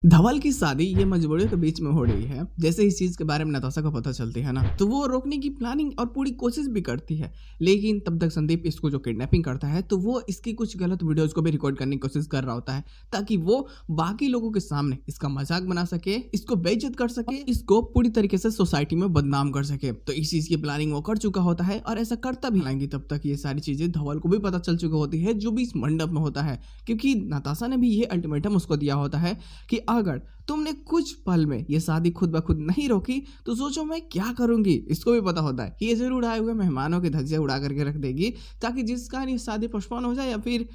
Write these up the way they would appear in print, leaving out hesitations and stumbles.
धवल की शादी ये मजबूरियों के बीच में हो रही है। जैसे इस चीज के बारे में नताशा को पता चलती है ना, तो वो रोकने की प्लानिंग और पूरी कोशिश भी करती है। लेकिन तब तक संदीप इसको जो किडनैपिंग करता है, तो वो इसकी कुछ गलत वीडियोस को भी रिकॉर्ड करने की कोशिश कर रहा होता है, ताकि वो बाकी लोगों के सामने इसका मजाक बना सके, इसको बेइज्जत कर सके, इसको पूरी तरीके से सोसाइटी में बदनाम कर सके। तो इस चीज की प्लानिंग वो कर चुका होता है और ऐसा करता भी आएंगे। तब तक ये सारी चीजें धवल को भी पता चल चुकी होती है, जो भी इस मंडप में होता है, क्योंकि नताशा ने भी ये अल्टीमेटम उसको दिया होता है कि अगर तुमने कुछ पल में ये शादी खुद ब खुद नहीं रोकी तो सोचो मैं क्या करूंगी। इसको भी पता होता है कि ये जरूर आए हुए मेहमानों की धज्जियां उड़ा करके रख देगी, ताकि जिस कारण ये शादी पोस्टपोन हो जाए या फिर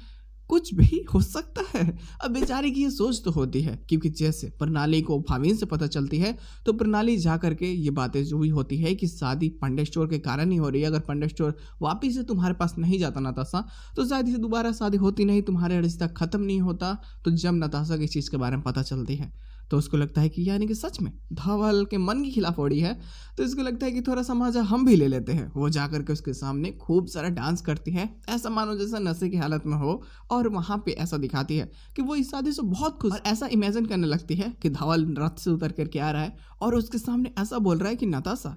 कुछ भी हो सकता है। अब बेचारे की ये सोच तो होती है, क्योंकि जैसे प्रणाली को भावीन से पता चलती है, तो प्रणाली जा करके ये बातें जो भी होती है कि शादी पंडे स्टोर के कारण ही हो रही है। अगर पंडे स्टोर वापिस से तुम्हारे पास नहीं जाता नताशा, तो शायद इसे दोबारा शादी होती नहीं, तुम्हारे रिश्ता खत्म नहीं होता। तो जब नताशा की चीज़ के बारे में पता चलती है, तो उसको लगता है कि यानी कि सच में धवल के मन की खिलाफ हो रही है। तो इसको लगता है कि थोड़ा सा मजा हम भी ले लेते हैं। वो जाकर के उसके सामने खूब सारा डांस करती है, ऐसा मानो जैसा नशे की हालत में हो, और वहाँ पे ऐसा दिखाती है कि वो इस शादी से बहुत खुश, और ऐसा इमेजिन करने लगती है कि धवल रथ से उतर करके आ रहा है और उसके सामने ऐसा बोल रहा है कि नताशा,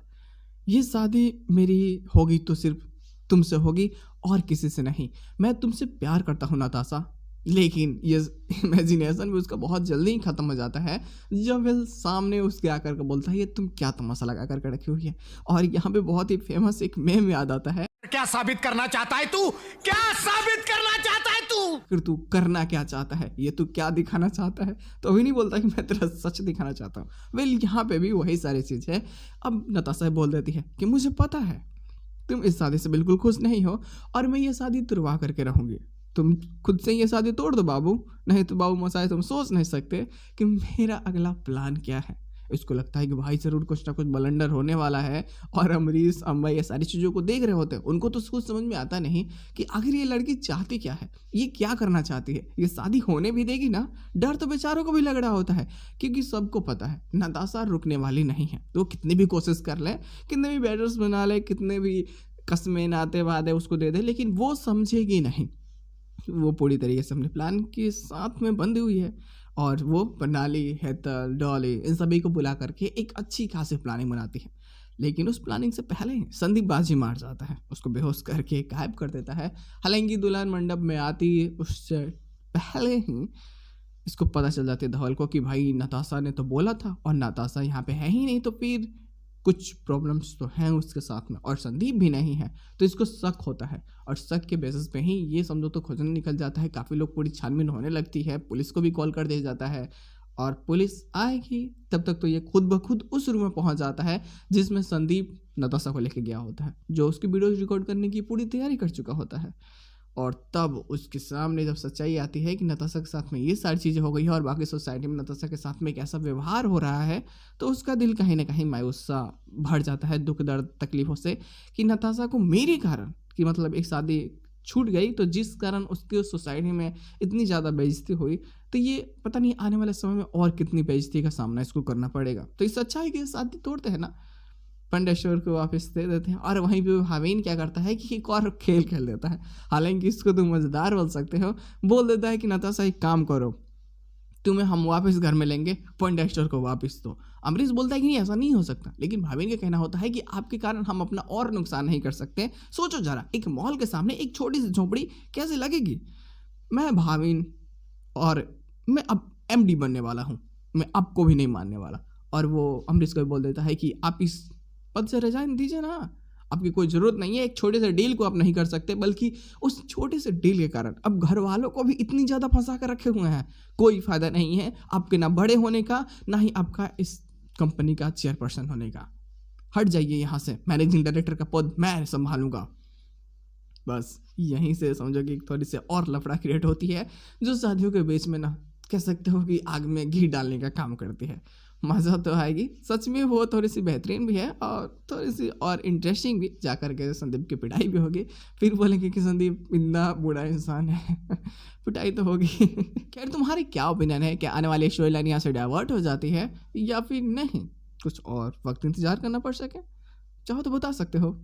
ये शादी मेरी होगी तो सिर्फ तुमसे होगी और किसी से नहीं। मैं तुमसे प्यार करता हूँ नताशा। लेकिन ये इमेजिनेशन भी उसका बहुत जल्दी ही खत्म हो जाता है, जब वो सामने उसके आकर के बोलता है ये तुम क्या तमाशा लगा करके रखी हुई है। और यहाँ पे बहुत ही फेमस एक मेम याद आता है, क्या साबित करना चाहता है तू? क्या साबित करना चाहता है तू? फिर तू करना क्या चाहता है, ये तू क्या दिखाना चाहता है। तो अभी नहीं बोलता कि मैं तेरा सच दिखाना चाहता हूँ। वेल, यहाँ पे भी वही सारी चीज़ है। अब नताशा बोल देती है कि मुझे पता है तुम इस शादी से बिल्कुल खुश नहीं हो, और मैं ये शादी तुड़वा करके रहूँगी। तुम खुद से ये शादी तोड़ दो बाबू, नहीं तो बाबू मसाए तुम सोच नहीं सकते कि मेरा अगला प्लान क्या है। इसको लगता है कि भाई जरूर कुछ ना कुछ बलंडर होने वाला है, और अमरीश अम्बा ये सारी चीज़ों को देख रहे होते हैं। उनको तो कुछ समझ में आता नहीं कि आखिर ये लड़की चाहती क्या है, ये क्या करना चाहती है, ये शादी होने भी देगी ना। डर तो बेचारों को भी लग रहा होता है, क्योंकि सबको पता है नताशा रुकने वाली नहीं है। तो कितनी भी कोशिश कर ले, कितने भी बैटर्स बना ले, कितने भी कस्में नाते वादे उसको दे दे, लेकिन वो समझेगी नहीं। वो पूरी तरीके से अपने प्लान के साथ में बंधी हुई है, और वो प्रणाली, हेतल, डॉली, इन सभी को बुला करके एक अच्छी खासी प्लानिंग बनाती है। लेकिन उस प्लानिंग से पहले ही संदीप बाजी मार जाता है, उसको बेहोश करके गायब कर देता है। हालांकि दुल्हन मंडप में आती उससे पहले ही इसको पता चल जाती है धवल को कि भाई नताशा ने तो बोला था और नताशा यहाँ पे है ही नहीं, तो फिर कुछ प्रॉब्लम्स तो हैं उसके साथ में, और संदीप भी नहीं है। तो इसको शक होता है, और शक के बेसिस पे ही ये समझो तो खोजने निकल जाता है। काफ़ी लोग, पूरी छानबीन होने लगती है, पुलिस को भी कॉल कर दिया जाता है, और पुलिस आएगी तब तक तो ये खुद ब खुद उस रूम में पहुंच जाता है जिसमें संदीप नताशा को लेके गया होता है, जो उसकी वीडियोज रिकॉर्ड करने की पूरी तैयारी कर चुका होता है। और तब उसके सामने जब सच्चाई आती है कि नताशा के साथ में ये सारी चीज़ें हो गई है, और बाकी सोसाइटी में नताशा के साथ में एक ऐसा व्यवहार हो रहा है, तो उसका दिल कहीं ना कहीं मायूस सा भर जाता है दुख दर्द तकलीफों से, कि नताशा को मेरे कारण, कि मतलब एक शादी छूट गई, तो जिस कारण उसकी उस सोसाइटी में इतनी ज़्यादा बेइज्जती हुई, तो ये पता नहीं आने वाले समय में और कितनी बेइज्जती का सामना इसको करना पड़ेगा। तो इस अच्छा है कि शादी तोड़ते हैं ना, पंडेश्वर को वापस दे देते हैं, और वहीं पे भावीन क्या करता है कि एक और खेल खेल देता है। हालांकि इसको तुम मजेदार बोल सकते हो, बोल देता है कि नताशा एक काम करो, तुम्हें हम वापस घर में लेंगे, पंडेश्वर को वापस दो। अमरीश बोलता है कि नहीं, ऐसा नहीं हो सकता, लेकिन भावीन का कहना होता है कि आपके कारण हम अपना और नुकसान नहीं कर सकते। सोचो जरा, एक मॉल के सामने एक छोटी सी झोपड़ी कैसे लगेगी। मैं भावीन, और मैं अब MD बनने वाला हूँ, मैं आपको भी नहीं मानने वाला। और वो अमरीश को भी बोल देता है कि आप इस पद से रिजाइन दीजिए ना, आपकी कोई ज़रूरत नहीं है। एक छोटे से डील को आप नहीं कर सकते, बल्कि उस छोटे से डील के कारण अब घर वालों को भी इतनी ज़्यादा फंसा कर रखे हुए हैं। कोई फ़ायदा नहीं है आपके, ना बड़े होने का, ना ही आपका इस कंपनी का चेयरपर्सन होने का। हट जाइए यहाँ से, मैनेजिंग डायरेक्टर का पद मैं संभालूंगा। बस यहीं से समझो कि थोड़ी सी और लफड़ा क्रिएट होती है, जो शादियों के बीच में ना कह सकते हो कि आग में घी डालने का काम करती है। मज़ा तो आएगी सच में, वो थोड़ी सी बेहतरीन भी है और थोड़ी सी और इंटरेस्टिंग भी। जाकर के संदीप की पिटाई भी होगी, फिर बोलेंगे कि संदीप इतना बुरा इंसान है। पिटाई तो होगी। खैर, तुम्हारी क्या ओपिनियन है, क्या आने वाली स्टोरी लाइन यहाँ से डाइवर्ट हो जाती है या फिर नहीं, कुछ और वक्त इंतजार करना पड़ सके? चाहो तो बता सकते हो।